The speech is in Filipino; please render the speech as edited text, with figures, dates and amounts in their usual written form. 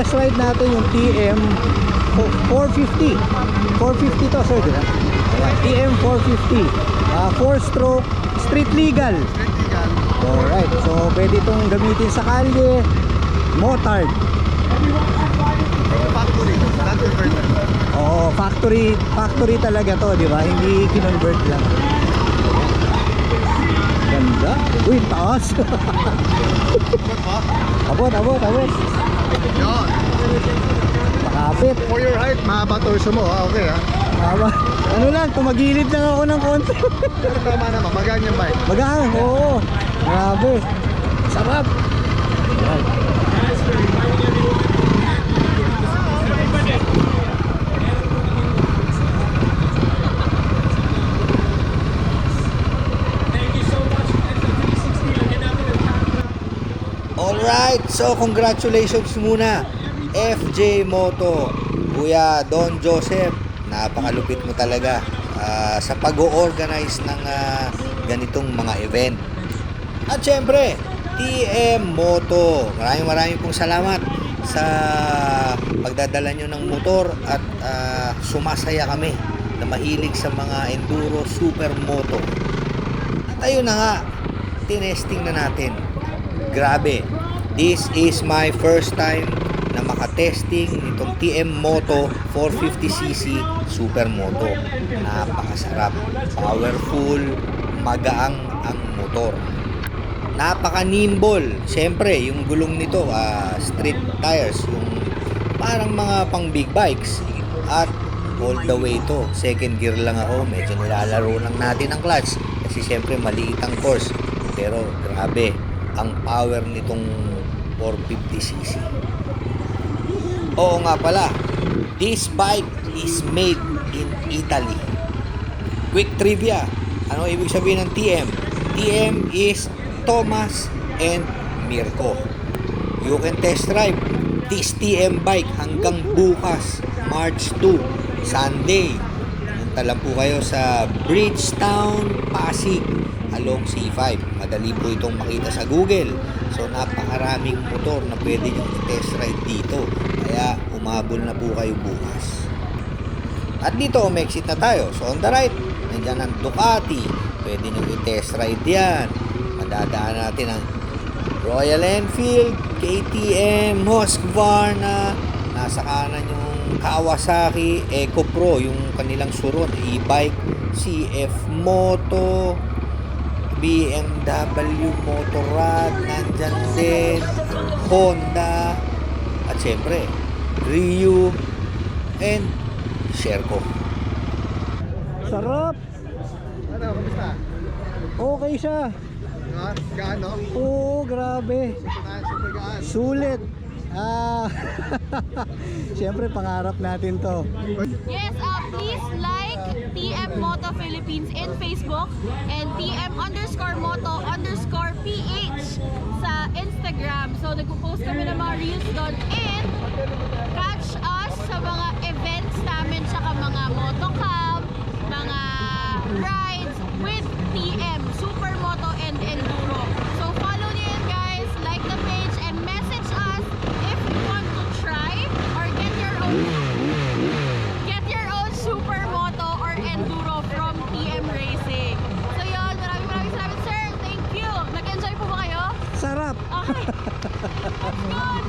test ride natin yung TM 450. 450 to, sir, diba? TM 450. 4-stroke, street legal. Alright, so pwede itong gamitin sa kalye, motard. Factory, not converter. Oo, factory talaga to, di ba? Hindi kinonvert lang. Ganda. Uy, taas. Abot. Yun. Makapit. For your height, mahaba torso mo. Okay ha. Tama. Ano lang, tumagilid lang ako ng konti. Pero tama naman, magaan yung bike. Magaan, oo. Grabe. Sarap. Yan. Alright, so congratulations muna FJ Moto, Kuya Don Joseph. Napakalupit mo talaga sa pag-o-organize ng ganitong mga event. At syempre, TM Moto, maraming pong salamat sa pagdadala nyo ng motor at sumasaya kami na mahilig sa mga enduro supermoto. At ayun na nga, tinesting na natin. Grabe, this is my first time na makatesting nitong TM Moto 450cc Supermoto. Napakasarap, powerful, magaang ang motor. Napaka-nimble. Siyempre, yung gulong nito, street tires, yung parang mga pang big bikes. At all the way to, second gear lang ako. Medyo nilalaro lang natin ang clutch kasi siyempre maliit ang course. Pero grabe, ang power nitong 450cc. Oo nga pala, this bike is made in Italy. Quick trivia, ano ibig sabihin ng TM? TM is Thomas and Mirko. You can test drive this TM bike hanggang bukas, March 2, Sunday. Punta lang po kayo sa Bridgetown, Pasig, along C5. Madali po itong makita sa Google. So napakaraming motor na pwede nyo i-test ride dito. Kaya umabol na po kayo bukas. At dito umexit na tayo. So on the right, nandiyan ang Ducati. Pwede nyo i-test ride yan. Madadaan natin ang Royal Enfield, KTM, Husqvarna. Nasa kanan yung Kawasaki Eco Pro, yung kanilang suron, e-bike, CF Moto, BMW Motorrad, nandyan din, Honda, at syempre, Ryu, and Sherco. Sarap! Ano, kamusta? Okay siya. Gaan, no? Oo, grabe. Super gaan. Sulit. Siyempre, pangarap natin to. Yes, please like TM Moto Philippines in Facebook and TM_Moto_PH sa Instagram. So, nagpo-post kami ng mga reels doon. And catch us sa mga events namin, saka mga motocamp, mga rides with TM, Supermoto and Enduro. So, follow nyo yun, guys. Like the page and message us if you want to try or get your own Supermoto or Enduro from TM Racing. So, yun. Maraming salamat, sir. Thank you. Nag-enjoy po ba kayo? Sarap! Okay. That's good.